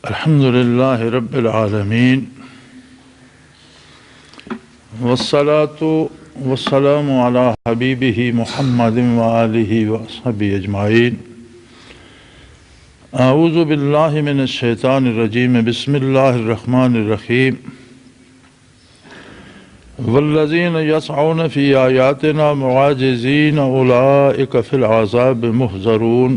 الحمد للہ رب العالمین والصلاة والسلام علی حبیبہ محمد وآلہ وصحبہ اجمعین۔ اعوذ باللہ من الشیطان الرجیم، بسم اللہ الرحمن الرحیم۔ والذین یسعون فی آیاتنا معاجزین اولئک فی العذاب محضرون۔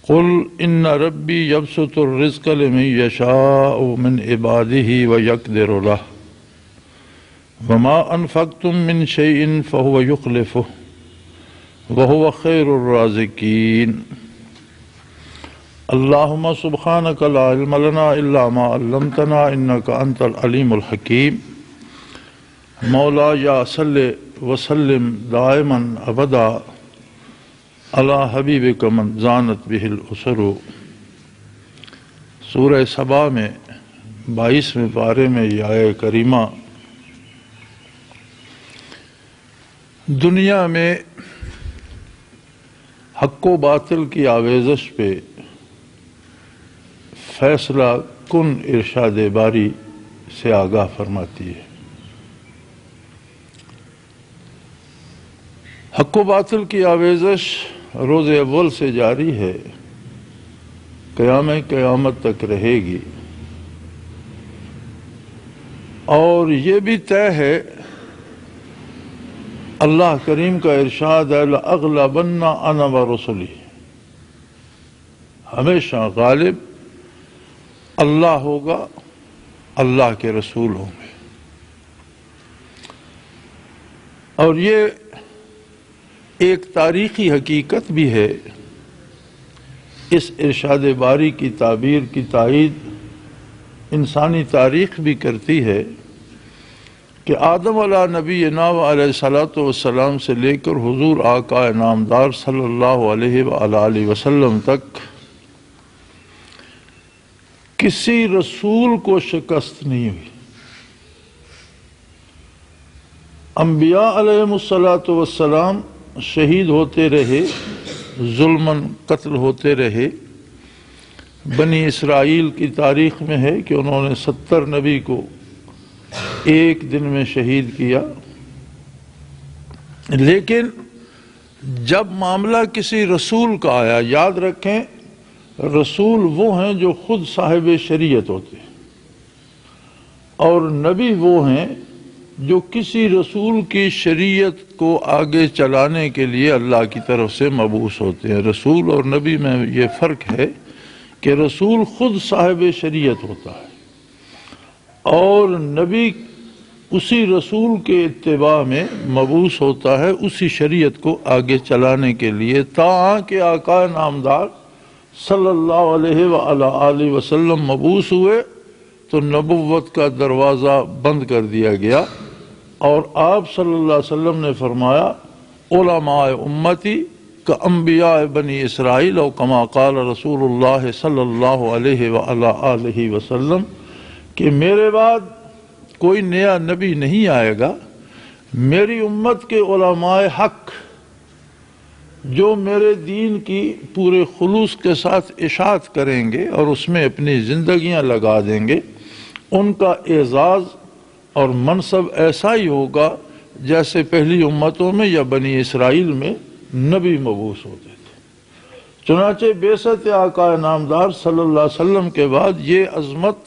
قل ان ربی یبسط الرزق لمن یشاء من عباده ویقدر له وما انفقتم من شیء فهو یخلفه وهو خیر الرازقین۔ اللہم سبحانک لا علم لنا الا ما علمتنا انک انت العلیم الحکیم۔ مولا یا صلی وسلم دائما ابدا علی حبیبک من زانت بہ الاسر۔ سورہ سبا میں 22ویں پارے میں یہ آیہ کریمہ دنیا میں حق و باطل کی آویزش پہ فیصلہ کن ارشاد باری سے آگاہ فرماتی ہے۔ حق و باطل کی آویزش روز اول سے جاری ہے، قیامت تک رہے گی، اور یہ بھی طے ہے، اللہ کریم کا ارشاد ہے لَأَغْلَبَنَّ أَنَا وَرُسُلِي، ہمیشہ غالب اللہ ہوگا، اللہ کے رسول ہوں گے۔ اور یہ ایک تاریخی حقیقت بھی ہے، اس ارشاد باری کی تعبیر کی تائید انسانی تاریخ بھی کرتی ہے کہ آدم علیہ نبینا علیہ الصلوۃ والسلام سے لے کر حضور آقا نامدار صلی اللہ علیہ وآلہ وسلم تک کسی رسول کو شکست نہیں ہوئی۔ انبیاء علیہم الصلوۃ والسلام شہید ہوتے رہے، ظلماً قتل ہوتے رہے۔ بنی اسرائیل کی تاریخ میں ہے کہ انہوں نے 70 نبی کو ایک دن میں شہید کیا، لیکن جب معاملہ کسی رسول کا آیا، یاد رکھیں رسول وہ ہیں جو خود صاحب شریعت ہوتے ہیں، اور نبی وہ ہیں جو کسی رسول کی شریعت کو آگے چلانے کے لیے اللہ کی طرف سے مبعوث ہوتے ہیں۔ رسول اور نبی میں یہ فرق ہے کہ رسول خود صاحب شریعت ہوتا ہے، اور نبی اسی رسول کے اتباع میں مبعوث ہوتا ہے، اسی شریعت کو آگے چلانے کے لیے، تاں کہ آقا نامدار صلی اللہ علیہ وآلہ وسلم مبعوث ہوئے تو نبوت کا دروازہ بند کر دیا گیا، اور آپ صلی اللہ علیہ وسلم نے فرمایا علماء امتی کانبیاء بنی اسرائیل، او کما قال رسول اللہ صلی اللہ علیہ وآلہ وسلم، کہ میرے بعد کوئی نیا نبی نہیں آئے گا، میری امت کے علماء حق جو میرے دین کی پورے خلوص کے ساتھ اشاعت کریں گے اور اس میں اپنی زندگیاں لگا دیں گے، ان کا اعزاز اور منصب ایسا ہی ہوگا جیسے پہلی امتوں میں یا بنی اسرائیل میں نبی مبعوث ہوتے تھے۔ چنانچہ بعثت آقا نامدار صلی اللہ علیہ وسلم کے بعد یہ عظمت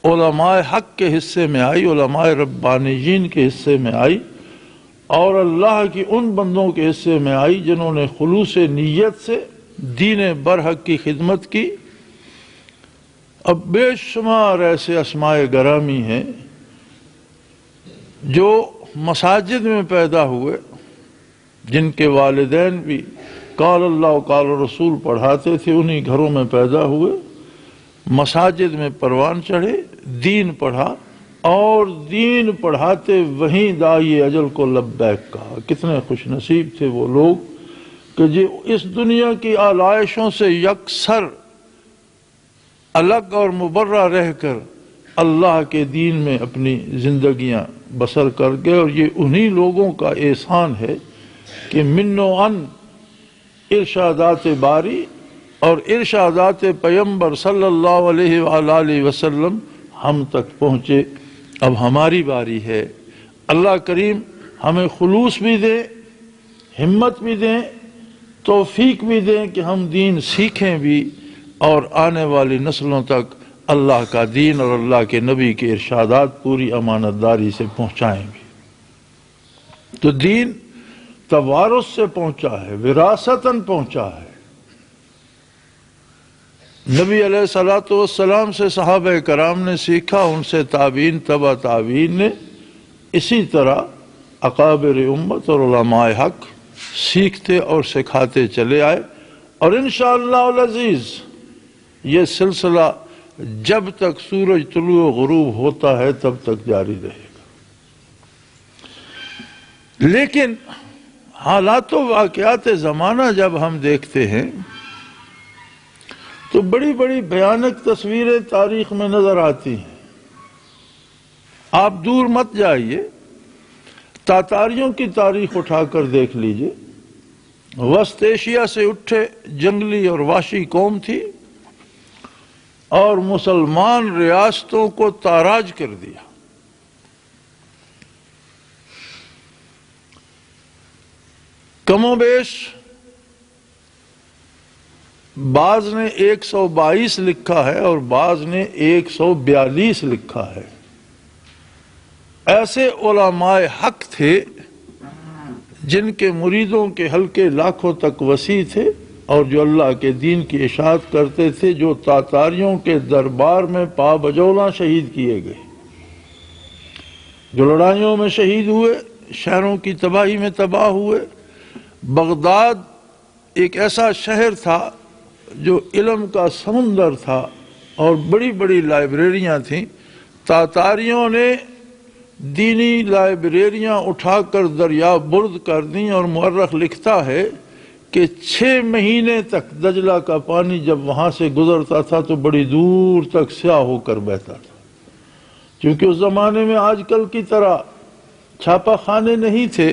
علماء حق کے حصے میں آئی، علماء ربانیین کے حصے میں آئی، اور اللہ کی ان بندوں کے حصے میں آئی جنہوں نے خلوص نیت سے دین برحق کی خدمت کی۔ اب بے شمار ایسے اسماء گرامی ہیں جو مساجد میں پیدا ہوئے، جن کے والدین بھی قال اللہ قال رسول پڑھاتے تھے، انہی گھروں میں پیدا ہوئے، مساجد میں پروان چڑھے، دین پڑھا، اور دین پڑھاتے وہیں داعی اجل کو لبیک کہا۔ کتنے خوش نصیب تھے وہ لوگ کہ جو اس دنیا کی آلائشوں سے یکسر الگ اور مبرہ رہ کر اللہ کے دین میں اپنی زندگیاں بسر کر گئے، اور یہ انہی لوگوں کا احسان ہے کہ من و عن ارشادات باری اور ارشادات پیغمبر صلی اللہ علیہ وآلہ وسلم ہم تک پہنچے۔ اب ہماری باری ہے۔ اللہ کریم ہمیں خلوص بھی دیں، ہمت بھی دیں، توفیق بھی دیں کہ ہم دین سیکھیں بھی اور آنے والی نسلوں تک اللہ کا دین اور اللہ کے نبی کے ارشادات پوری امانت داری سے پہنچائیں بھی۔ تو دین توارث سے پہنچا ہے، وراثتاً پہنچا ہے۔ نبی علیہ الصلوۃ والسلام سے صحابہ کرام نے سیکھا، ان سے تابعین، تبع تابعین نے، اسی طرح اکابر امت اور علماء حق سیکھتے اور سکھاتے چلے آئے، اور انشاءاللہ العزیز یہ سلسلہ جب تک سورج طلوع و غروب ہوتا ہے تب تک جاری رہے گا۔ لیکن حالات و واقعات زمانہ جب ہم دیکھتے ہیں تو بڑی بڑی بھیانک تصویریں تاریخ میں نظر آتی ہیں۔ آپ دور مت جائیے، تاتاریوں کی تاریخ اٹھا کر دیکھ لیجئے۔ وسط ایشیا سے اٹھے جنگلی اور وحشی قوم تھی اور مسلمان ریاستوں کو تاراج کر دیا۔ کم و بیش بعض نے 122 لکھا ہے اور بعض نے 142 لکھا ہے۔ ایسے علماء حق تھے جن کے مریدوں کے حلقے لاکھوں تک وسیع تھے اور جو اللہ کے دین کی اشاعت کرتے تھے، جو تاتاریوں کے دربار میں پا بجولاں شہید کیے گئے، جو لڑائیوں میں شہید ہوئے، شہروں کی تباہی میں تباہ ہوئے۔ بغداد ایک ایسا شہر تھا جو علم کا سمندر تھا اور بڑی بڑی لائبریریاں تھیں۔ تاتاریوں نے دینی لائبریریاں اٹھا کر دریا برد کر دیں، اور مورخ لکھتا ہے کہ 6 مہینے تک دجلہ کا پانی جب وہاں سے گزرتا تھا تو بڑی دور تک سیاہ ہو کر بہتا تھا، کیونکہ اس زمانے میں آج کل کی طرح چھاپا خانے نہیں تھے،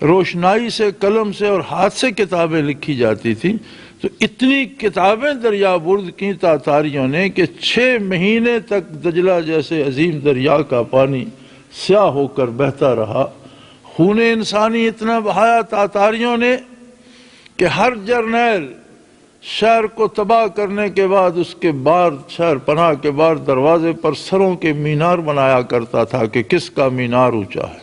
روشنائی سے، قلم سے اور ہاتھ سے کتابیں لکھی جاتی تھیں۔ تو اتنی کتابیں دریا برد کی تاتاریوں نے کہ 6 مہینے تک دجلہ جیسے عظیم دریا کا پانی سیاہ ہو کر بہتا رہا۔ خون انسانی اتنا بہایا تاتاریوں نے کہ ہر جرنیل شہر کو تباہ کرنے کے بعد اس کے بعد شہر پناہ کے بعد دروازے پر سروں کے مینار بنایا کرتا تھا کہ کس کا مینار اونچا ہے،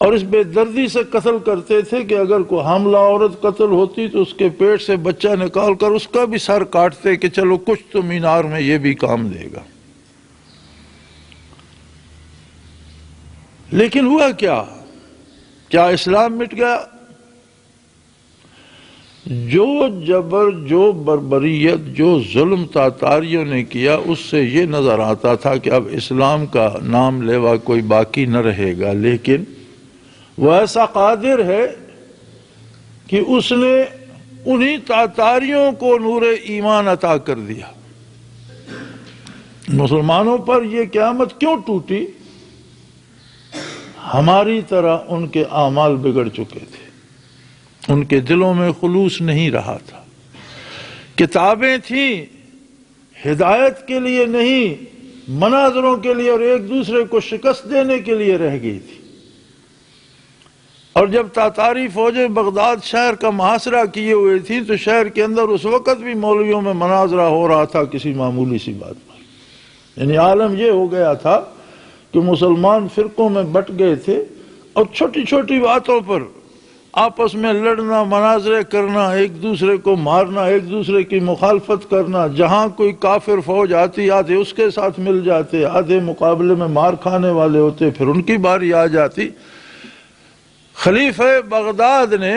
اور اس بے دردی سے قتل کرتے تھے کہ اگر کوئی حاملہ عورت قتل ہوتی تو اس کے پیٹ سے بچہ نکال کر اس کا بھی سر کاٹتے کہ چلو کچھ تو مینار میں یہ بھی کام دے گا۔ لیکن ہوا کیا اسلام مٹ گیا؟ جو جبر، جو بربریت، جو ظلم تاتاریوں نے کیا، اس سے یہ نظر آتا تھا کہ اب اسلام کا نام لیوا کوئی باقی نہ رہے گا۔ لیکن وہ ایسا قادر ہے کہ اس نے انہی تاتاریوں کو نور ایمان عطا کر دیا۔ مسلمانوں پر یہ قیامت کیوں ٹوٹی؟ ہماری طرح ان کے اعمال بگڑ چکے تھے، ان کے دلوں میں خلوص نہیں رہا تھا۔ کتابیں تھیں ہدایت کے لیے نہیں، مناظروں کے لیے اور ایک دوسرے کو شکست دینے کے لیے رہ گئی تھی۔ اور جب تاتاری فوجیں بغداد شہر کا محاصرہ کیے ہوئے تھیں تو شہر کے اندر اس وقت بھی مولویوں میں مناظرہ ہو رہا تھا کسی معمولی سی بات پر۔ یعنی عالم یہ ہو گیا تھا کہ مسلمان فرقوں میں بٹ گئے تھے اور چھوٹی چھوٹی باتوں پر آپس میں لڑنا، مناظرے کرنا، ایک دوسرے کو مارنا، ایک دوسرے کی مخالفت کرنا۔ جہاں کوئی کافر فوج آتی، آدھے اس کے ساتھ مل جاتے، آدھے مقابلے میں مار کھانے والے ہوتے، پھر ان کی باری آ جاتی۔ خلیفہ بغداد نے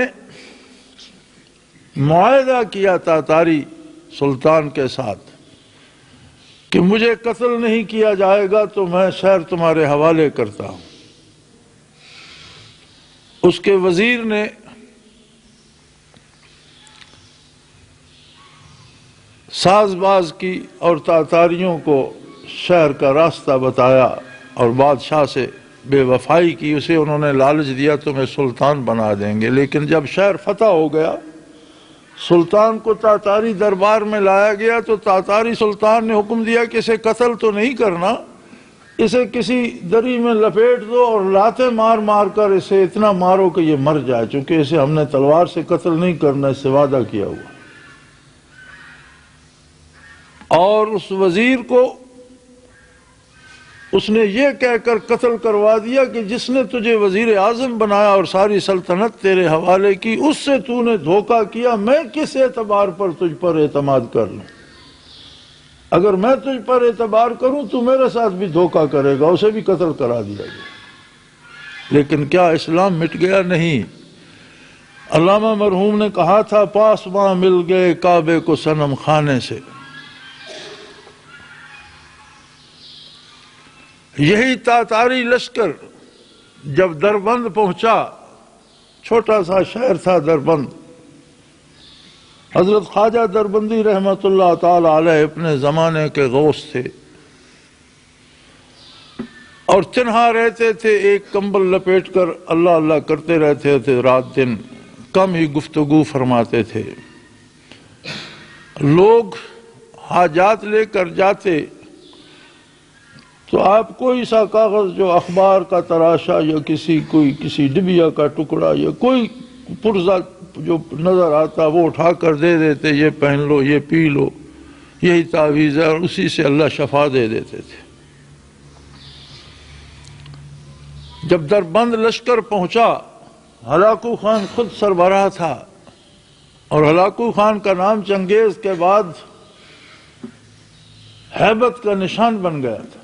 معاہدہ کیا تاتاری سلطان کے ساتھ کہ مجھے قتل نہیں کیا جائے گا تو میں شہر تمہارے حوالے کرتا ہوں۔ اس کے وزیر نے ساز باز کی اور تاتاریوں کو شہر کا راستہ بتایا اور بادشاہ سے بے وفائی کی۔ اسے انہوں نے لالچ دیا تمہیں سلطان بنا دیں گے، لیکن جب شہر فتح ہو گیا، سلطان کو تاتاری دربار میں لایا گیا تو تاتاری سلطان نے حکم دیا کہ اسے قتل تو نہیں کرنا، اسے کسی دری میں لپیٹ دو اور لاتیں مار مار کر اسے اتنا مارو کہ یہ مر جائے، چونکہ اسے ہم نے تلوار سے قتل نہیں کرنا، اس سے وعدہ کیا ہوا۔ اور اس وزیر کو اس نے یہ کہہ کر قتل کروا دیا کہ جس نے تجھے وزیر اعظم بنایا اور ساری سلطنت تیرے حوالے کی، اس سے تو نے دھوکہ کیا، میں کس اعتبار پر تجھ پر اعتماد کر لوں؟ اگر میں تجھ پر اعتبار کروں تو میرے ساتھ بھی دھوکہ کرے گا، اسے بھی قتل کرا دیا گیا۔ لیکن کیا اسلام مٹ گیا؟ نہیں۔ علامہ مرحوم نے کہا تھا، پاسباں مل گئے کعبے کو صنم خانے سے۔ یہی تاتاری لشکر جب دربند پہنچا، چھوٹا سا شہر تھا دربند، حضرت خواجہ دربندی رحمت اللہ تعالی علیہ اپنے زمانے کے غوث تھے اور تنہا رہتے تھے، ایک کمبل لپیٹ کر اللہ اللہ کرتے رہتے تھے، رات دن کم ہی گفتگو فرماتے تھے۔ لوگ حاجات لے کر جاتے تو آپ کوئی سا کاغذ جو اخبار کا تراشا یا کسی ڈبیا کا ٹکڑا یا کوئی پرزہ جو نظر آتا وہ اٹھا کر دے دیتے، یہ پہن لو، یہ پی لو، یہی تعویذ ہے، اور اسی سے اللہ شفا دے دیتے تھے۔ جب دربند لشکر پہنچا، ہلاکو خان خود سربراہ تھا، اور ہلاکو خان کا نام چنگیز کے بعد ہیبت کا نشان بن گیا تھا۔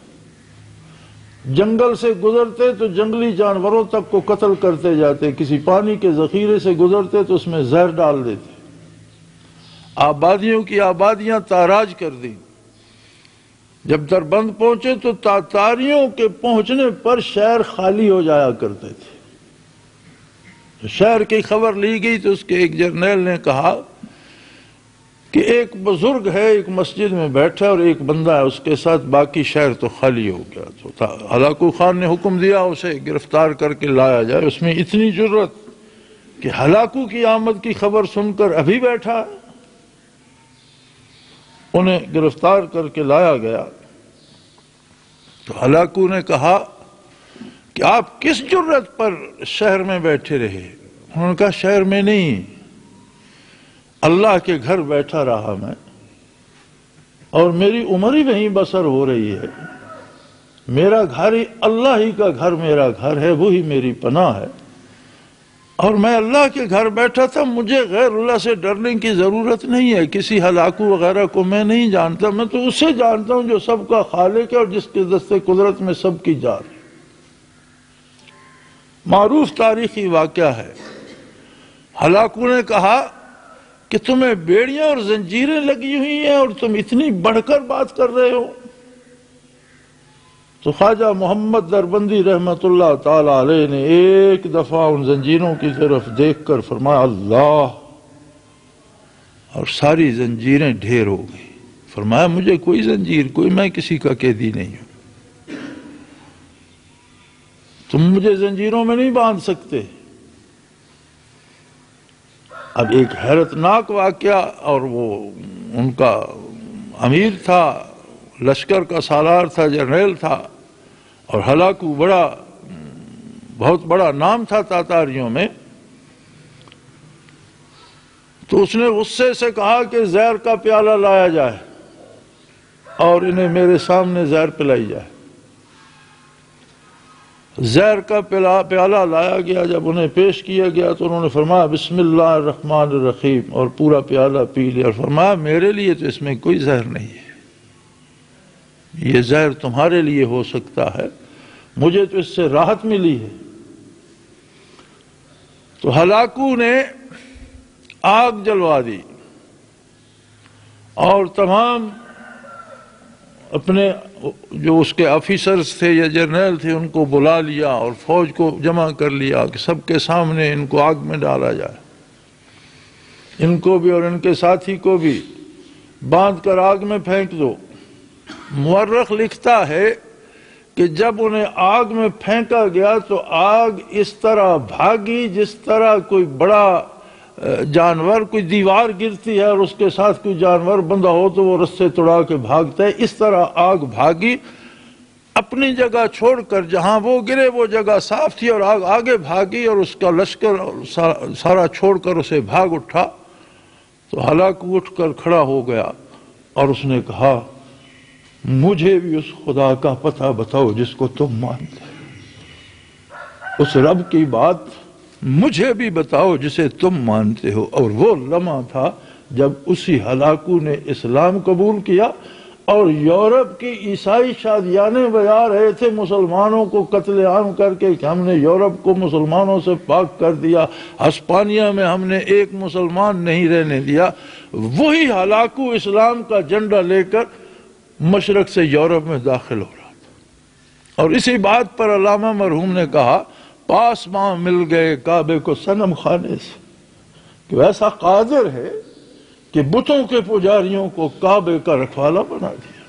جنگل سے گزرتے تو جنگلی جانوروں تک کو قتل کرتے جاتے، کسی پانی کے ذخیرے سے گزرتے تو اس میں زہر ڈال دیتے، آبادیوں کی آبادیاں تاراج کر دی۔ جب دربند پہنچے تو تاتاریوں کے پہنچنے پر شہر خالی ہو جایا کرتے تھے۔ شہر کی خبر لی گئی تو اس کے ایک جرنیل نے کہا کہ ایک بزرگ ہے، ایک مسجد میں بیٹھا اور ایک بندہ ہے اس کے ساتھ، باقی شہر تو خالی ہو گیا۔ تو ہلاکو خان نے حکم دیا اسے گرفتار کر کے لایا جائے۔ اس میں اتنی جرت کہ ہلاکو کی آمد کی خبر سن کر ابھی بیٹھا ہے۔ انہیں گرفتار کر کے لایا گیا تو ہلاکو نے کہا کہ آپ کس جرت پر شہر میں بیٹھے رہے؟ انہوں نے کہا شہر میں نہیں، اللہ کے گھر بیٹھا رہا میں، اور میری عمر ہی وہیں بسر ہو رہی ہے، میرا گھر ہی اللہ ہی کا گھر میرا گھر ہے، وہی میری پناہ ہے، اور میں اللہ کے گھر بیٹھا تھا، مجھے غیر اللہ سے ڈرنے کی ضرورت نہیں ہے، کسی ہلاکو وغیرہ کو میں نہیں جانتا، میں تو اسے جانتا ہوں جو سب کا خالق ہے اور جس کے دست قدرت میں سب کی جان ہے۔ معروف تاریخی واقعہ ہے۔ ہلاکو نے کہا کہ تمہیں بیڑیاں اور زنجیریں لگی ہوئی ہیں اور تم اتنی بڑھ کر بات کر رہے ہو؟ تو خواجہ محمد دربندی رحمت اللہ تعالی علیہ نے ایک دفعہ ان زنجیروں کی طرف دیکھ کر فرمایا اللہ، اور ساری زنجیریں ڈھیر ہو گئی۔ فرمایا مجھے کوئی زنجیر، میں کسی کا قیدی نہیں ہوں، تم مجھے زنجیروں میں نہیں باندھ سکتے۔ اب ایک حیرتناک واقعہ، اور وہ ان کا امیر تھا، لشکر کا سالار تھا، جرنیل تھا، اور ہلاکو بہت بڑا نام تھا تاتاریوں میں۔ تو اس نے غصے سے کہا کہ زہر کا پیالہ لایا جائے اور انہیں میرے سامنے زہر پلائی جائے۔ زہر کا پیالہ لایا گیا، جب انہیں پیش کیا گیا تو انہوں نے فرمایا بسم اللہ الرحمن الرحیم، اور پورا پیالہ پی لیا، اور فرمایا میرے لیے تو اس میں کوئی زہر نہیں ہے، یہ زہر تمہارے لیے ہو سکتا ہے، مجھے تو اس سے راحت ملی ہے۔ تو ہلاکو نے آگ جلوا دی اور تمام اپنے جو اس کے آفیسرز تھے یا جرنیل تھے ان کو بلا لیا اور فوج کو جمع کر لیا کہ سب کے سامنے ان کو آگ میں ڈالا جائے، ان کو بھی اور ان کے ساتھی کو بھی باندھ کر آگ میں پھینک دو۔ مورخ لکھتا ہے کہ جب انہیں آگ میں پھینکا گیا تو آگ اس طرح بھاگی جس طرح کوئی بڑا جانور، کوئی دیوار گرتی ہے اور اس کے ساتھ کوئی جانور بندہ ہو تو وہ رسے توڑا کے بھاگتا ہے، اس طرح آگ بھاگی اپنی جگہ چھوڑ کر، جہاں وہ گرے وہ جگہ صاف تھی اور آگ آگے بھاگی اور اس کا لشکر سارا چھوڑ کر اسے بھاگ اٹھا تو ہلاکو اٹھ کر کھڑا ہو گیا اور اس نے کہا مجھے بھی اس خدا کا پتہ بتاؤ جس کو تم مانتے ہو، اس رب کی بات مجھے بھی بتاؤ جسے تم مانتے ہو۔ اور وہ لمحہ تھا جب اسی ہلاکو نے اسلام قبول کیا اور یورپ کی عیسائی شادیانے بجا رہے تھے مسلمانوں کو قتل عام کر کے کہ ہم نے یورپ کو مسلمانوں سے پاک کر دیا، ہسپانیہ میں ہم نے ایک مسلمان نہیں رہنے دیا، وہی ہلاکو اسلام کا جھنڈا لے کر مشرق سے یورپ میں داخل ہو رہا تھا۔ اور اسی بات پر علامہ مرحوم نے کہا پاس ماں مل گئے کعبے کو صنم خانے سے، کہ ایسا قادر ہے کہ بتوں کے پجاریوں کو کعبے کا رکھوالا بنا دیا۔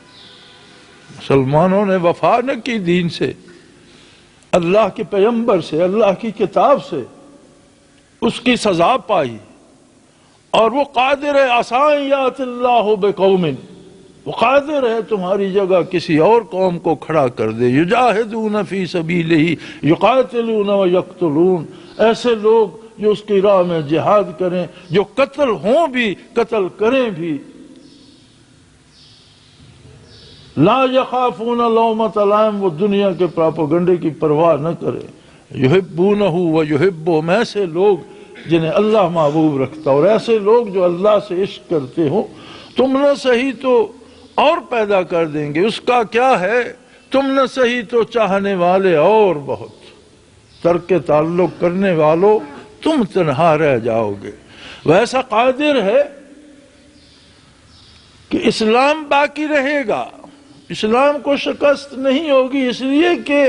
مسلمانوں نے وفا نہ کی دین سے، اللہ کے پیغمبر سے، اللہ کی کتاب سے، اس کی سزا پائی۔ اور وہ قادر ہے عسیٰ یأتی اللہ بقوم، وہ قادر ہے تمہاری جگہ کسی اور قوم کو کھڑا کر دے۔ یجاہدون فی سبیلہ یقاتلون ویقتلون، ایسے لوگ جو اس کی راہ میں جہاد کریں، جو قتل ہوں بھی قتل کریں بھی، لا یخافون لومۃ لائم، وہ دنیا کے پراپیگنڈے کی پرواہ نہ کرے، یحبونہ ویحبہم، ایسے لوگ جنہیں اللہ محبوب رکھتا، اور ایسے لوگ جو اللہ سے عشق کرتے ہوں۔ تم نہ صحیح تو اور پیدا کر دیں گے، اس کا کیا ہے، تم نہ صحیح تو چاہنے والے اور بہت، ترک تعلق کرنے والوں تم تنہا رہ جاؤ گے۔ ویسا قادر ہے کہ اسلام باقی رہے گا، اسلام کو شکست نہیں ہوگی، اس لیے کہ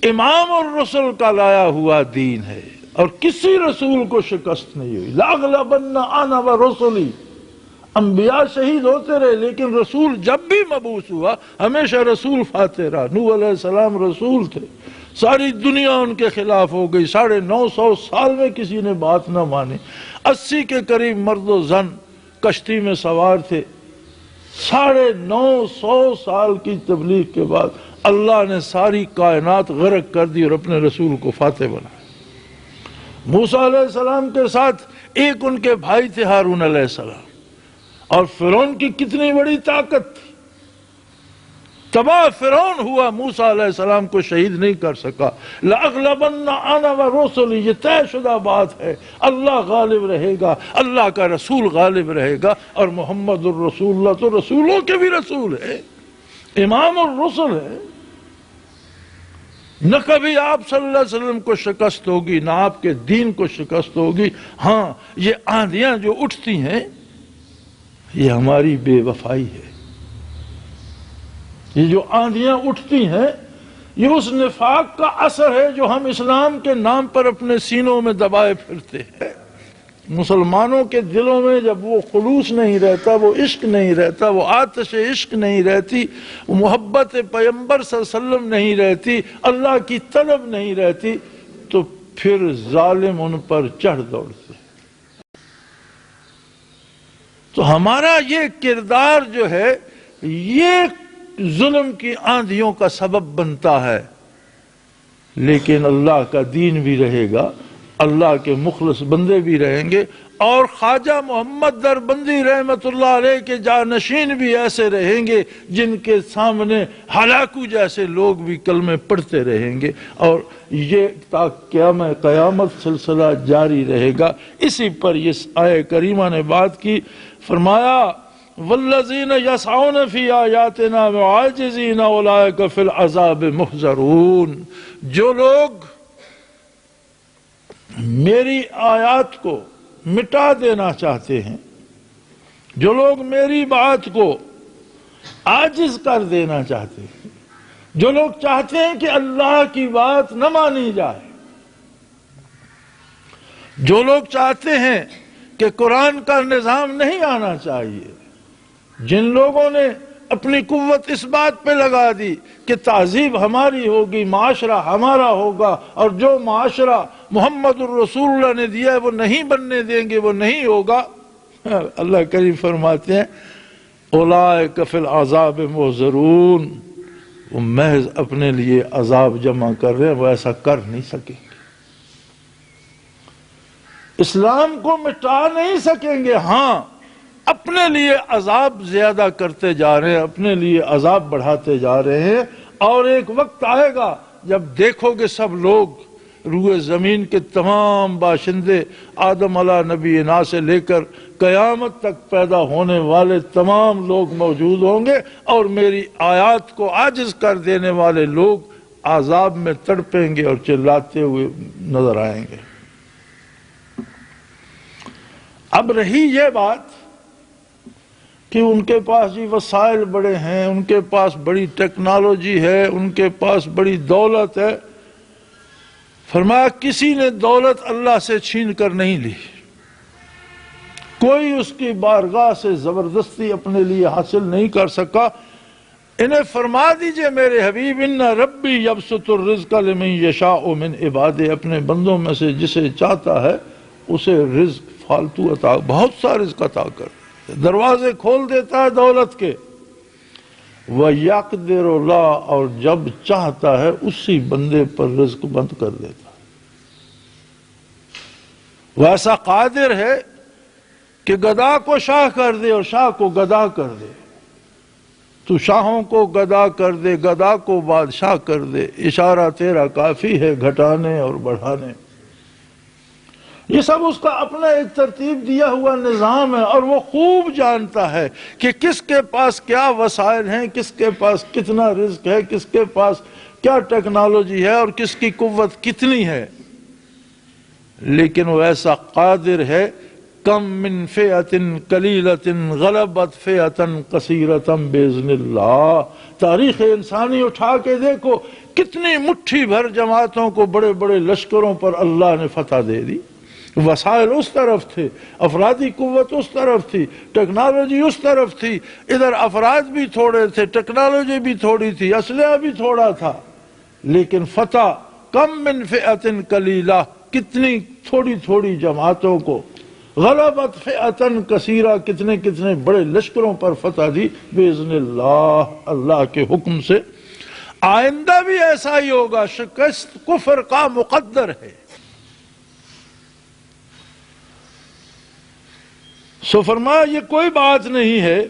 امام الرسل کا لایا ہوا دین ہے اور کسی رسول کو شکست نہیں ہوئی۔ لأغلبن انا ورسلی، انبیاء شہید ہوتے رہے لیکن رسول جب بھی مبعوث ہوا ہمیشہ رسول فاتح رہا۔ نوح علیہ السلام رسول تھے، ساری دنیا ان کے خلاف ہو گئی، 950 سال میں کسی نے بات نہ مانی، 80 کے قریب مرد و زن کشتی میں سوار تھے، 950 سال کی تبلیغ کے بعد اللہ نے ساری کائنات غرق کر دی اور اپنے رسول کو فاتح بنایا۔ موسیٰ علیہ السلام کے ساتھ ایک ان کے بھائی تھے ہارون علیہ السلام، اور فرعون کی کتنی بڑی طاقت تھی، تباہ فرعون ہوا، موسیٰ علیہ السلام کو شہید نہیں کر سکا۔ لأغلبن انا ورسلی، یہ طے شدہ بات ہے، اللہ غالب رہے گا، اللہ کا رسول غالب رہے گا، اور محمد الرسول اللہ تو رسولوں کے بھی رسول ہے، امام الرسل ہے۔ نہ کبھی آپ صلی اللہ علیہ وسلم کو شکست ہوگی، نہ آپ کے دین کو شکست ہوگی۔ ہاں یہ آندیاں جو اٹھتی ہیں یہ ہماری بے وفائی ہے، یہ جو آندیاں اٹھتی ہیں یہ اس نفاق کا اثر ہے جو ہم اسلام کے نام پر اپنے سینوں میں دبائے پھرتے ہیں۔ مسلمانوں کے دلوں میں جب وہ خلوص نہیں رہتا، وہ عشق نہیں رہتا، وہ آتش عشق نہیں رہتی، وہ محبت پیغمبر صلی اللہ علیہ وسلم نہیں رہتی، اللہ کی طلب نہیں رہتی، تو پھر ظالم ان پر چڑھ دوڑتے۔ تو ہمارا یہ کردار جو ہے یہ ظلم کی آندھیوں کا سبب بنتا ہے، لیکن اللہ کا دین بھی رہے گا، اللہ کے مخلص بندے بھی رہیں گے، اور خواجہ محمد دربندی رحمت اللہ علیہ کے جانشین بھی ایسے رہیں گے جن کے سامنے ہلاکو جیسے لوگ بھی کلمے پڑھتے رہیں گے، اور یہ تا قیامت سلسلہ جاری رہے گا۔ اسی پر یہ آیہ کریمہ نے بات کی، فرمایا والذین یسعون فی آیاتنا معاجزین اولئک فی العذاب محضرون، جو لوگ میری آیات کو مٹا دینا چاہتے ہیں، جو لوگ میری بات کو عاجز کر دینا چاہتے ہیں، جو لوگ چاہتے ہیں کہ اللہ کی بات نہ مانی جائے، جو لوگ چاہتے ہیں کہ قرآن کا نظام نہیں آنا چاہیے، جن لوگوں نے اپنی قوت اس بات پہ لگا دی کہ تہذیب ہماری ہوگی، معاشرہ ہمارا ہوگا، اور جو معاشرہ محمد الرسول اللہ نے دیا ہے وہ نہیں بننے دیں گے، وہ نہیں ہوگا۔ اللہ کریم فرماتے ہیں اولئک فی العذاب محضرون، وہ محض اپنے لیے عذاب جمع کر رہے ہیں، وہ ایسا کر نہیں سکیں گے، اسلام کو مٹا نہیں سکیں گے۔ ہاں اپنے لیے عذاب زیادہ کرتے جا رہے ہیں، اپنے لیے عذاب بڑھاتے جا رہے ہیں، اور ایک وقت آئے گا جب دیکھو گے سب لوگ، روئے زمین کے تمام باشندے، آدم علیہ نبینا سے لے کر قیامت تک پیدا ہونے والے تمام لوگ موجود ہوں گے، اور میری آیات کو عاجز کر دینے والے لوگ عذاب میں تڑپیں گے اور چلاتے ہوئے نظر آئیں گے۔ اب رہی یہ بات کہ ان کے پاس جی وسائل بڑے ہیں، ان کے پاس بڑی ٹیکنالوجی ہے، ان کے پاس بڑی دولت ہے، فرمایا کسی نے دولت اللہ سے چھین کر نہیں لی، کوئی اس کی بارگاہ سے زبردستی اپنے لیے حاصل نہیں کر سکا۔ انہیں فرما دیجئے میرے حبیب ان ربی یبسط الرزق لمن یشاء من عبادہ، اپنے بندوں میں سے جسے چاہتا ہے اسے رزق فالتو عطا، بہت سا رزق عطا کر، دروازے کھول دیتا ہے دولت کے۔ وَيَقْدِرُ اللَّهُ، اور جب چاہتا ہے اسی بندے پر رزق بند کر دیتا ہے۔ وہ ایسا قادر ہے کہ گدا کو شاہ کر دے اور شاہ کو گدا کر دے، تو شاہوں کو گدا کر دے، گدا کو بادشاہ کر دے، اشارہ تیرا کافی ہے گھٹانے اور بڑھانے۔ یہ سب اس کا اپنا ایک ترتیب دیا ہوا نظام ہے، اور وہ خوب جانتا ہے کہ کس کے پاس کیا وسائل ہیں، کس کے پاس کتنا رزق ہے، کس کے پاس کیا ٹیکنالوجی ہے، اور کس کی قوت کتنی ہے۔ لیکن وہ ایسا قادر ہے، کم من فئۃ قلیلۃ غلبت فئۃ کثیرۃ باذن اللہ۔ تاریخ انسانی اٹھا کے دیکھو، کتنی مٹھی بھر جماعتوں کو، بڑے بڑے لشکروں پر اللہ نے فتح دے دی۔ وسائل اس طرف تھے، افرادی قوت اس طرف تھی، ٹیکنالوجی اس طرف تھی، ادھر افراد بھی تھوڑے تھے، ٹیکنالوجی بھی تھوڑی تھی، اسلحہ بھی تھوڑا تھا، لیکن فتح کم من فئۃ قلیلہ، کتنی تھوڑی تھوڑی جماعتوں کو، غلبت فئۃ کثیرہ، کتنے کتنے بڑے لشکروں پر فتح دی، باذن اللہ، اللہ کے حکم سے۔ آئندہ بھی ایسا ہی ہوگا، شکست کفر کا مقدر ہے۔ سو فرمایا یہ کوئی بات نہیں ہے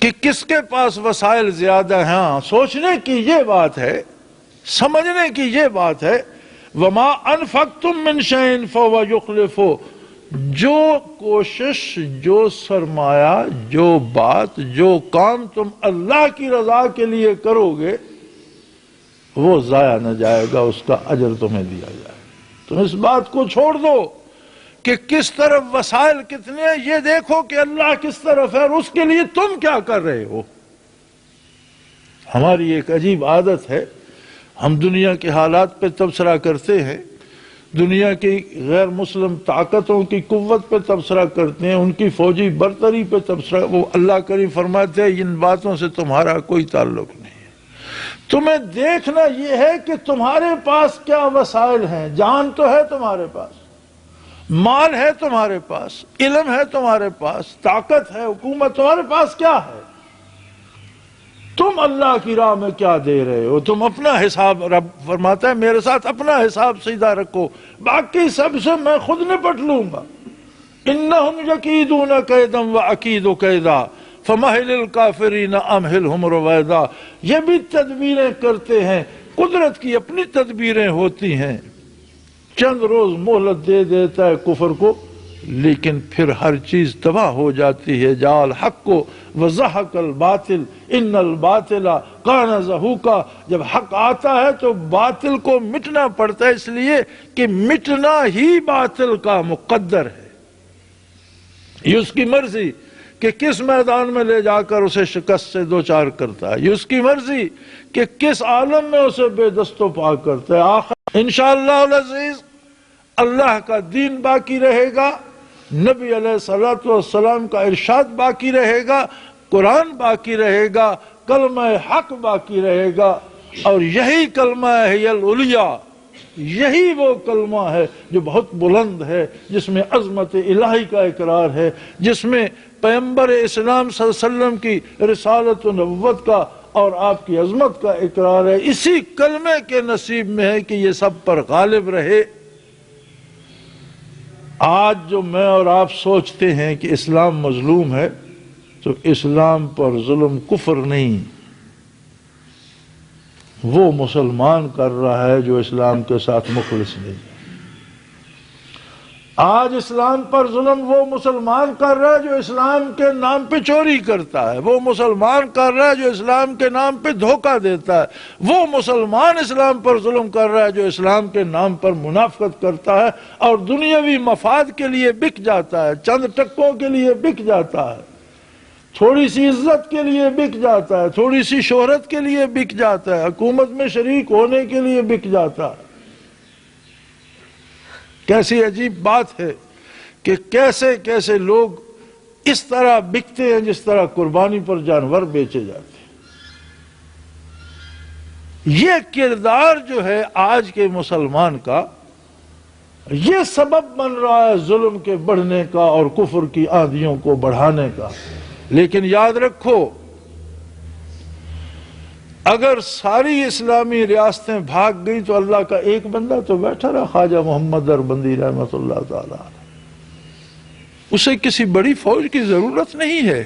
کہ کس کے پاس وسائل زیادہ ہیں، ہاں سوچنے کی یہ بات ہے، سمجھنے کی یہ بات ہے، وَمَا أَنفَقْتُم مِّن شَيْءٍ فَهُوَ يُخْلِفُهُ، جو کوشش، جو سرمایہ، جو بات، جو کام تم اللہ کی رضا کے لیے کرو گے وہ ضائع نہ جائے گا، اس کا اجر تمہیں دیا جائے گا۔ تم اس بات کو چھوڑ دو کہ کس طرف وسائل کتنے ہیں، یہ دیکھو کہ اللہ کس طرف ہے اور اس کے لیے تم کیا کر رہے ہو۔ ہماری ایک عجیب عادت ہے، ہم دنیا کے حالات پہ تبصرہ کرتے ہیں، دنیا کی غیر مسلم طاقتوں کی قوت پہ تبصرہ کرتے ہیں، ان کی فوجی برتری پہ تبصرہ، وہ اللہ کریم فرماتے ہیں ان باتوں سے تمہارا کوئی تعلق نہیں ہے۔ تمہیں دیکھنا یہ ہے کہ تمہارے پاس کیا وسائل ہیں۔ جان تو ہے تمہارے پاس، مال ہے تمہارے پاس، علم ہے تمہارے پاس، طاقت ہے، حکومت، تمہارے پاس کیا ہے؟ تم اللہ کی راہ میں کیا دے رہے ہو؟ تم اپنا حساب، رب فرماتا ہے میرے ساتھ اپنا حساب سیدھا رکھو، باقی سب سے میں خود نپٹ لوں گا۔ انہم یکیدون کیدا واکید کیدا فمہل الکافرین امہلہم رویدا۔ یہ بھی تدبیریں کرتے ہیں، قدرت کی اپنی تدبیریں ہوتی ہیں، چند روز مہلت دے دیتا ہے کفر کو، لیکن پھر ہر چیز تباہ ہو جاتی ہے۔ جاء الحق وزہق الباطل ان الباطل کان زہوقا۔ جب حق آتا ہے تو باطل کو مٹنا پڑتا ہے، اس لیے کہ مٹنا ہی باطل کا مقدر ہے۔ یہ اس کی مرضی کہ کس میدان میں لے جا کر اسے شکست سے دوچار کرتا ہے، یہ اس کی مرضی کہ کس عالم میں اسے بے دست و پا کرتا ہے۔ آخر انشاءاللہ العزیز اللہ کا دین باقی رہے گا، نبی علیہ السلام کا ارشاد باقی رہے گا، قرآن باقی رہے گا، کلمہ حق باقی رہے گا، اور یہی کلمہ حی العلیٰ یہی وہ کلمہ ہے جو بہت بلند ہے، جس میں عظمت الہی کا اقرار ہے، جس میں پیغمبر اسلام صلی اللہ علیہ وسلم کی رسالت و نبوت کا اور آپ کی عظمت کا اقرار ہے۔ اسی کلمے کے نصیب میں ہے کہ یہ سب پر غالب رہے۔ آج جو میں اور آپ سوچتے ہیں کہ اسلام مظلوم ہے، تو اسلام پر ظلم کفر نہیں، وہ مسلمان کر رہا ہے جو اسلام کے ساتھ مخلص نہیں۔ آج اسلام پر ظلم وہ مسلمان کر رہا ہے جو اسلام کے نام پہ چوری کرتا ہے، وہ مسلمان کر رہا ہے جو اسلام کے نام پہ دھوکہ دیتا ہے، وہ مسلمان اسلام پر ظلم کر رہا ہے جو اسلام کے نام پر منافقت کرتا ہے اور دنیاوی مفاد کے لیے بک جاتا ہے، چند ٹکوں کے لیے بک جاتا ہے، تھوڑی سی عزت کے لیے بک جاتا ہے، تھوڑی سی شہرت کے لیے بک جاتا ہے، حکومت میں شریک ہونے کے لیے بک جاتا ہے۔ کیسی عجیب بات ہے کہ کیسے کیسے لوگ اس طرح بکتے ہیں جس طرح قربانی پر جانور بیچے جاتے ہیں۔ یہ کردار جو ہے آج کے مسلمان کا، یہ سبب بن رہا ہے ظلم کے بڑھنے کا اور کفر کی آندھیوں کو بڑھانے کا۔ لیکن یاد رکھو، اگر ساری اسلامی ریاستیں بھاگ گئی تو اللہ کا ایک بندہ تو بیٹھا رہا، خواجہ محمد دربندی رحمۃ اللہ تعالی، اسے کسی بڑی فوج کی ضرورت نہیں ہے۔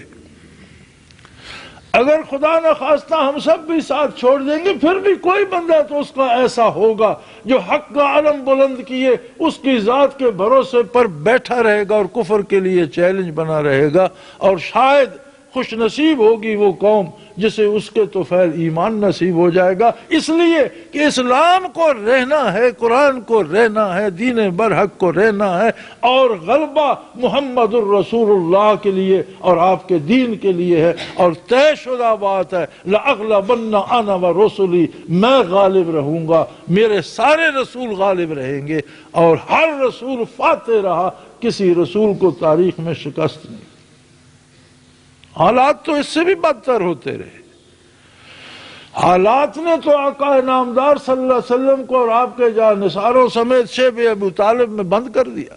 اگر خدا نہ خواستہ ہم سب بھی ساتھ چھوڑ دیں گے، پھر بھی کوئی بندہ تو اس کا ایسا ہوگا جو حق کا علم بلند کیے اس کی ذات کے بھروسے پر بیٹھا رہے گا اور کفر کے لیے چیلنج بنا رہے گا، اور شاید خوش نصیب ہوگی وہ قوم جسے اس کے طفیل ایمان نصیب ہو جائے گا، اس لیے کہ اسلام کو رہنا ہے، قرآن کو رہنا ہے، دین برحق کو رہنا ہے، اور غلبہ محمد الرسول اللہ کے لیے اور آپ کے دین کے لیے ہے، اور طے شدہ بات ہے لَأَغْلَبَنَّ أَنَا وَرُسُلِي، میں غالب رہوں گا، میرے سارے رسول غالب رہیں گے، اور ہر رسول فاتح رہا، کسی رسول کو تاریخ میں شکست نہیں۔ حالات تو اس سے بھی بدتر ہوتے رہے۔ حالات نے تو آقا نامدار صلی اللہ علیہ وسلم کو اور آپ کے جانثاروں سمیت شیب ابو طالب میں بند کر دیا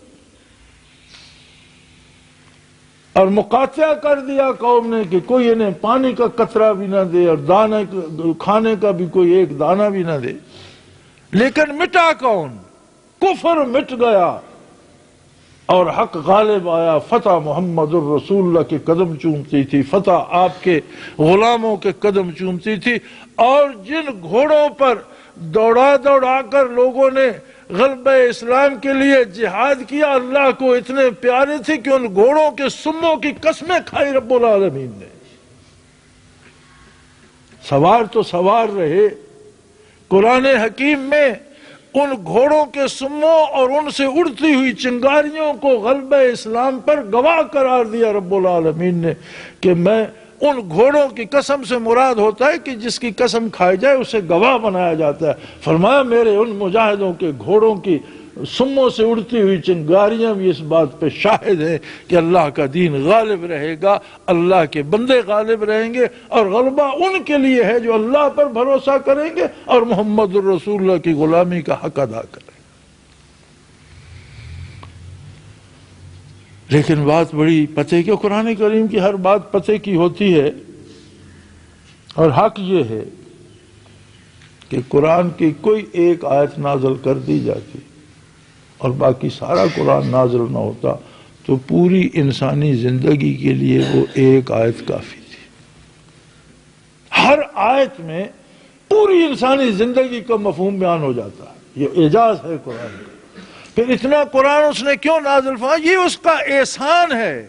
اور مقاطعہ کر دیا قوم نے کہ کوئی انہیں پانی کا قطرہ بھی نہ دے اور دانے کھانے کا بھی کوئی ایک دانہ بھی نہ دے۔ لیکن مٹا کون؟ کفر مٹ گیا اور حق غالب آیا۔ فتح محمد الرسول اللہ کے قدم چومتی تھی، فتح آپ کے غلاموں کے قدم چومتی تھی، اور جن گھوڑوں پر دوڑا دوڑا کر لوگوں نے غلبہ اسلام کے لیے جہاد کیا، اللہ کو اتنے پیارے تھے کہ ان گھوڑوں کے سموں کی قسمیں کھائی رب العالمین نے۔ سوار تو سوار رہے، قرآن حکیم میں ان گھوڑوں کے سموں اور ان سے اڑتی ہوئی چنگاریوں کو غلبہ اسلام پر گواہ قرار دیا رب العالمین نے، کہ میں ان گھوڑوں کی قسم سے مراد ہوتا ہے کہ جس کی قسم کھائی جائے اسے گواہ بنایا جاتا ہے۔ فرمایا میرے ان مجاہدوں کے گھوڑوں کی سموں سے اڑتی ہوئی چنگاریاں بھی اس بات پہ شاہد ہیں کہ اللہ کا دین غالب رہے گا، اللہ کے بندے غالب رہیں گے، اور غلبہ ان کے لیے ہے جو اللہ پر بھروسہ کریں گے اور محمد الرسول اللہ کی غلامی کا حق ادا کریں۔ لیکن بات بڑی پتے کی، قرآن کریم کی ہر بات پتے کی ہوتی ہے، اور حق یہ ہے کہ قرآن کی کوئی ایک آیت نازل کر دی جاتی اور باقی سارا قرآن نازل نہ ہوتا تو پوری انسانی زندگی کے لیے وہ ایک آیت کافی تھی۔ ہر آیت میں پوری انسانی زندگی کا مفہوم بیان ہو جاتا ہے۔ یہ اعجاز ہے قرآن کا۔ پھر اتنا قرآن اس نے کیوں نازل فرمایا؟ یہ اس کا احسان ہے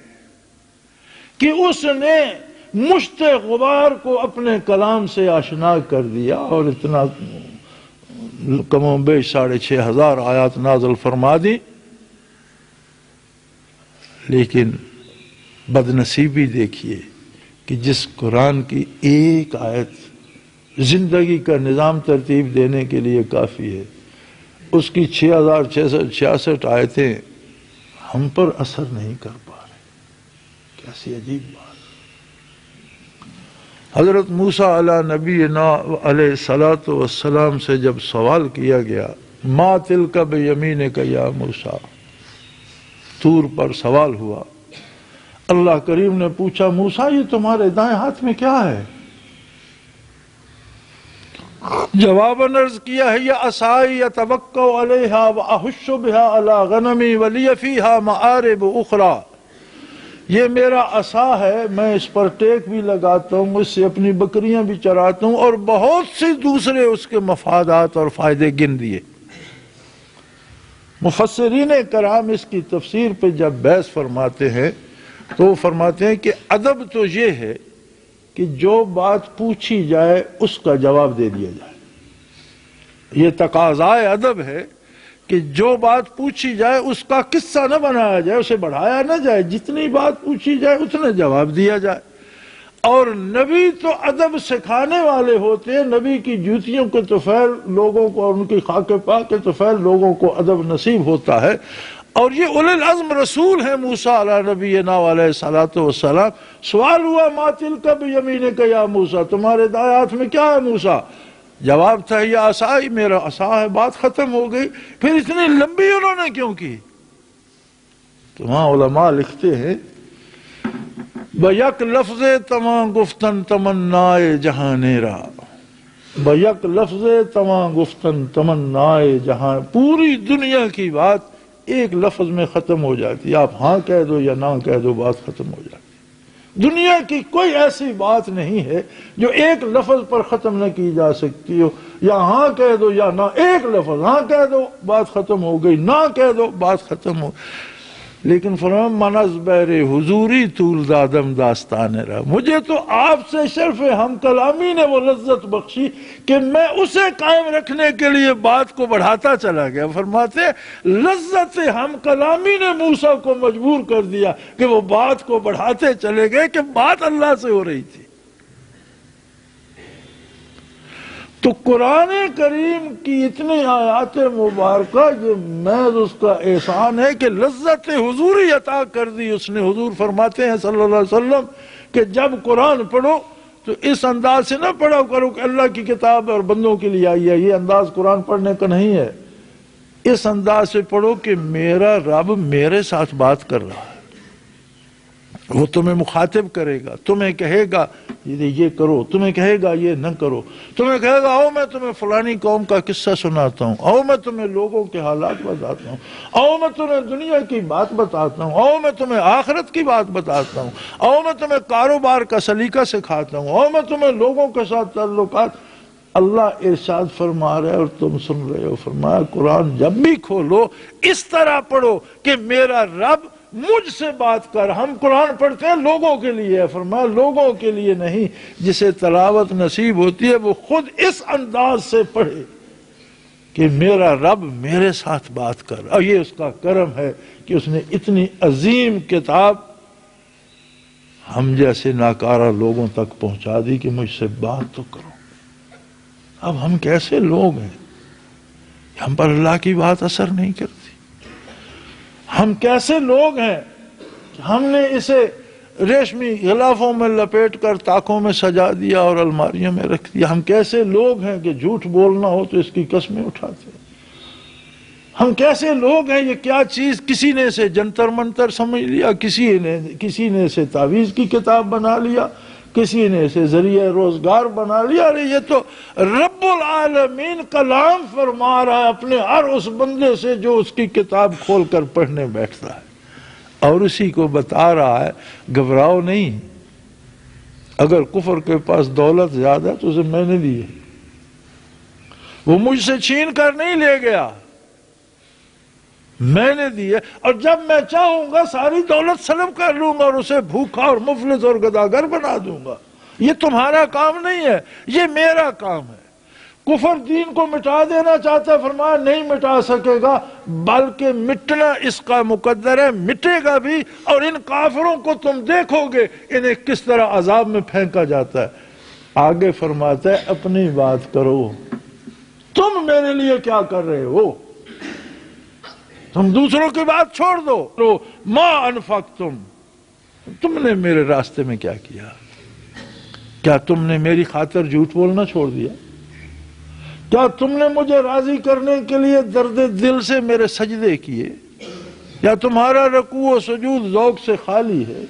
کہ اس نے مشت غبار کو اپنے کلام سے آشنا کر دیا، اور اتنا کم و بیش 6,500 آیات نازل فرما دی۔ لیکن بدنصیبی دیکھیے کہ جس قرآن کی ایک آیت زندگی کا نظام ترتیب دینے کے لیے کافی ہے، اس کی 6,666 آیتیں ہم پر اثر نہیں کر پا رہے۔ کیسی عجیب بات۔ حضرت موسیٰ علیہ نبینا علیہ الصلوۃ والسلام سے جب سوال کیا گیا، ما تلک بیمینک یا موسیٰ، طور پر سوال ہوا، اللہ کریم نے پوچھا موسیٰ یہ تمہارے دائیں ہاتھ میں کیا ہے؟ جواباً عرض کیا ہے یہ عصائی اتوکل علیہا واحش بہا علی غنمی ولی فیہا معارب اخری، یہ میرا عصا ہے، میں اس پر ٹیک بھی لگاتا ہوں، اس سے اپنی بکریاں بھی چراتا ہوں، اور بہت سے دوسرے اس کے مفادات اور فائدے گن دیے۔ مفسرین کرام اس کی تفسیر پہ جب بحث فرماتے ہیں تو وہ فرماتے ہیں کہ ادب تو یہ ہے کہ جو بات پوچھی جائے اس کا جواب دے دیا جائے، یہ تقاضائے ادب ہے کہ جو بات پوچھی جائے اس کا قصہ نہ بنایا جائے، اسے بڑھایا نہ جائے، جتنی بات پوچھی جائے اتنا جواب دیا جائے۔ اور نبی تو ادب سکھانے والے ہوتے ہیں، نبی کی جوتیوں کے طفیل لوگوں کو اور ان کی خاک پاک کے طفیل لوگوں کو ادب نصیب ہوتا ہے، اور یہ اولی العزم رسول ہیں موسیٰ علیہ نبینا علیہ الصلوۃ والسلام۔ سوال ہوا ما تلک بیمینک یا موسیٰ، تمہارے دائیں ہاتھ میں کیا ہے موسیٰ؟ جواب تھا یہ عصا ہی میرا عصا ہے، بات ختم ہو گئی۔ پھر اتنی لمبی انہوں نے کیوں کی؟ تو وہاں علماء لکھتے ہیں بیک لفظ تمام گفتن تمنائے جہانیرا، بیک لفظ تمام گفتن تمنائے جہاں، پوری دنیا کی بات ایک لفظ میں ختم ہو جاتی ہے، آپ ہاں کہہ دو یا نہ کہہ دو بات ختم ہو جاتی ہے۔ دنیا کی کوئی ایسی بات نہیں ہے جو ایک لفظ پر ختم نہ کی جا سکتی ہو، یا ہاں کہہ دو یا نہ، ایک لفظ ہاں کہہ دو بات ختم ہو گئی، نہ کہہ دو بات ختم ہو۔ لیکن فرمان منز بیر حضوری طول دادم داستان رہا، مجھے تو آپ سے شرف ہم کلامی نے وہ لذت بخشی کہ میں اسے قائم رکھنے کے لیے بات کو بڑھاتا چلا گیا۔ فرماتے لذت ہم کلامی نے موسیٰ کو مجبور کر دیا کہ وہ بات کو بڑھاتے چلے گئے کہ بات اللہ سے ہو رہی تھی۔ تو قرآن کریم کی اتنی آیات مبارکہ یہ محض اس کا احسان ہے کہ لذت حضوری عطا کر دی اس نے۔ حضور فرماتے ہیں صلی اللہ علیہ وسلم کہ جب قرآن پڑھو تو اس انداز سے نہ پڑھا کرو کہ اللہ کی کتاب اور بندوں کے لیے آئی ہے، یہ انداز قرآن پڑھنے کا نہیں ہے۔ اس انداز سے پڑھو کہ میرا رب میرے ساتھ بات کر رہا ہے، وہ تمہیں مخاطب کرے گا، تمہیں کہے گا یہ کرو، تمہیں کہے گا یہ نہ کرو، تمہیں کہے گا آؤ میں تمہیں فلانی قوم کا قصہ سناتا ہوں، آؤ میں تمہیں لوگوں کے حالات بتاتا ہوں، آؤ میں تمہیں دنیا کی بات بتاتا ہوں، آؤ میں تمہیں آخرت کی بات بتاتا ہوں، آؤ میں تمہیں کاروبار کا سلیقہ سکھاتا ہوں، آؤ میں تمہیں لوگوں کے ساتھ تعلقات۔ اللہ ارشاد فرما رہے اور تم سن رہے ہو۔ فرمایا قرآن جب بھی کھولو اس طرح پڑھو کہ میرا رب مجھ سے بات کر۔ ہم قرآن پڑھتے ہیں لوگوں کے لیے، فرمایا لوگوں کے لیے نہیں، جسے تلاوت نصیب ہوتی ہے وہ خود اس انداز سے پڑھے کہ میرا رب میرے ساتھ بات کر۔ اور یہ اس کا کرم ہے کہ اس نے اتنی عظیم کتاب ہم جیسے ناکارہ لوگوں تک پہنچا دی کہ مجھ سے بات تو کرو۔ اب ہم کیسے لوگ ہیں، ہم پر اللہ کی بات اثر نہیں کرتی؟ ہم کیسے لوگ ہیں کہ ہم نے اسے ریشمی غلافوں میں لپیٹ کر طاقوں میں سجا دیا اور الماریوں میں رکھ دیا؟ ہم کیسے لوگ ہیں کہ جھوٹ بولنا ہو تو اس کی قسمیں اٹھاتے ہیں؟ ہم کیسے لوگ ہیں، یہ کیا چیز کسی نے اسے جنتر منتر سمجھ لیا، کسی نے اسے تعویذ کی کتاب بنا لیا، کسی نے اسے ذریعہ روزگار بنا لیا۔ ارے یہ تو رب العالمین کلام فرما رہا ہے اپنے ہر اس بندے سے جو اس کی کتاب کھول کر پڑھنے بیٹھتا ہے، اور اسی کو بتا رہا ہے گھبراؤ نہیں، اگر کفر کے پاس دولت زیادہ ہے تو اسے میں نے دی ہے، وہ مجھ سے چھین کر نہیں لے گیا، میں نے دی ہے، اور جب میں چاہوں گا ساری دولت سلب کر لوں گا اور اسے بھوکا اور مفلس اور گداگر بنا دوں گا۔ یہ تمہارا کام نہیں ہے، یہ میرا کام ہے۔ کفر دین کو مٹا دینا چاہتا ہے، فرمایا نہیں مٹا سکے گا، بلکہ مٹنا اس کا مقدر ہے، مٹے گا بھی۔ اور ان کافروں کو تم دیکھو گے انہیں کس طرح عذاب میں پھینکا جاتا ہے۔ آگے فرماتا ہے اپنی بات کرو، تم میرے لیے کیا کر رہے ہو؟ تم دوسروں کی بات چھوڑ دو۔ ما انفقتم، تم نے میرے راستے میں کیا کیا؟ کیا تم نے میری خاطر جھوٹ بولنا چھوڑ دیا؟ کیا تم نے مجھے راضی کرنے کے لیے درد دل سے میرے سجدے کیے، یا تمہارا رکوع و سجود ذوق سے خالی ہے؟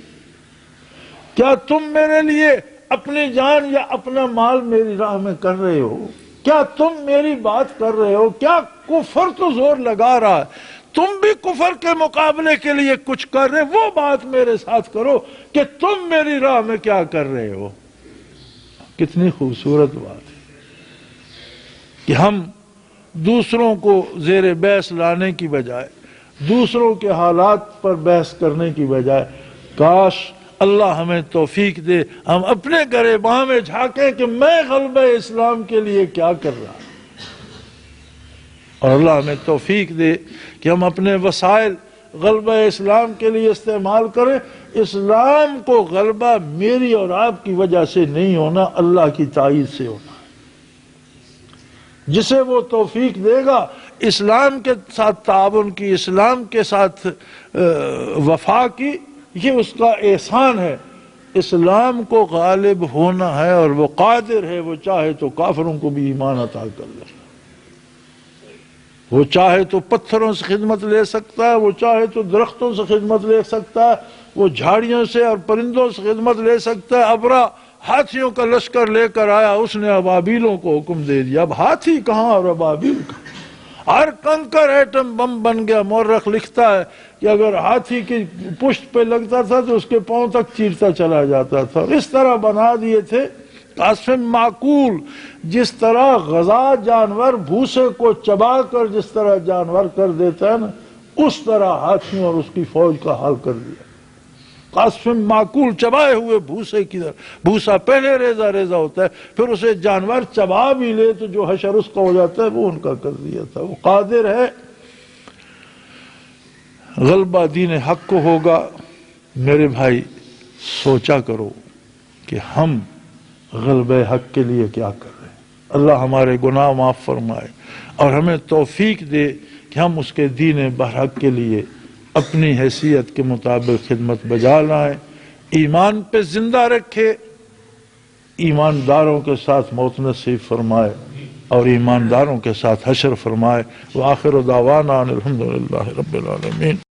کیا تم میرے لیے اپنی جان یا اپنا مال میری راہ میں کر رہے ہو؟ کیا تم میری بات کر رہے ہو؟ کیا کفر تو زور لگا رہا ہے، تم بھی کفر کے مقابلے کے لیے کچھ کر رہے، وہ بات میرے ساتھ کرو کہ تم میری راہ میں کیا کر رہے ہو۔ کتنی خوبصورت بات ہے کہ ہم دوسروں کو زیر بحث لانے کی بجائے، دوسروں کے حالات پر بحث کرنے کی بجائے، کاش اللہ ہمیں توفیق دے ہم اپنے گریباں میں جھانکیں کہ میں غلبہ اسلام کے لیے کیا کر رہا ہوں، اور اللہ ہمیں توفیق دے کہ ہم اپنے وسائل غلبہ اسلام کے لیے استعمال کریں۔ اسلام کو غلبہ میری اور آپ کی وجہ سے نہیں ہونا، اللہ کی تائید سے ہونا۔ جسے وہ توفیق دے گا اسلام کے ساتھ تعاون کی، اسلام کے ساتھ وفا کی، یہ اس کا احسان ہے۔ اسلام کو غالب ہونا ہے اور وہ قادر ہے، وہ چاہے تو کافروں کو بھی ایمان عطا کر لے، وہ چاہے تو پتھروں سے خدمت لے سکتا ہے، وہ چاہے تو درختوں سے خدمت لے سکتا ہے، وہ جھاڑیوں سے اور پرندوں سے خدمت لے سکتا ہے۔ ابرا ہاتھیوں کا لشکر لے کر آیا، اس نے ابابیلوں کو حکم دے دیا، اب ہاتھی کہاں اور ابابیل کہاں، ہر کنکر ایٹم بم بن گیا۔ مورخ لکھتا ہے کہ اگر ہاتھی کی پشت پہ لگتا تھا تو اس کے پاؤں تک چیرتا چلا جاتا تھا، اس طرح بنا دیے تھے قاسم معقول۔ جس طرح غذا جانور بھوسے کو چبا کر جس طرح جانور کر دیتا ہے نا، اس طرح ہاتھیوں اور اس کی فوج کا حال کر دیا۔ قاسم معقول چبائے ہوئے بھوسے کی طرح، بھوسا پہلے ریزہ ریزہ ہوتا ہے، پھر اسے جانور چبا بھی لے تو جو حشر اس کا ہو جاتا ہے وہ ان کا کر دیا تھا۔ وہ قادر ہے، غلبہ دین حق کو ہوگا۔ میرے بھائی سوچا کرو کہ ہم غلبہ حق کے لیے کیا کر رہے ہیں۔ اللہ ہمارے گناہ معاف فرمائے اور ہمیں توفیق دے کہ ہم اس کے دین برحق کے لیے اپنی حیثیت کے مطابق خدمت بجا لائیں، ایمان پہ زندہ رکھے، ایمانداروں کے ساتھ موت نصیب فرمائے اور ایمانداروں کے ساتھ حشر فرمائے۔ وآخر دعوانا ان الحمدللہ رب العالمین۔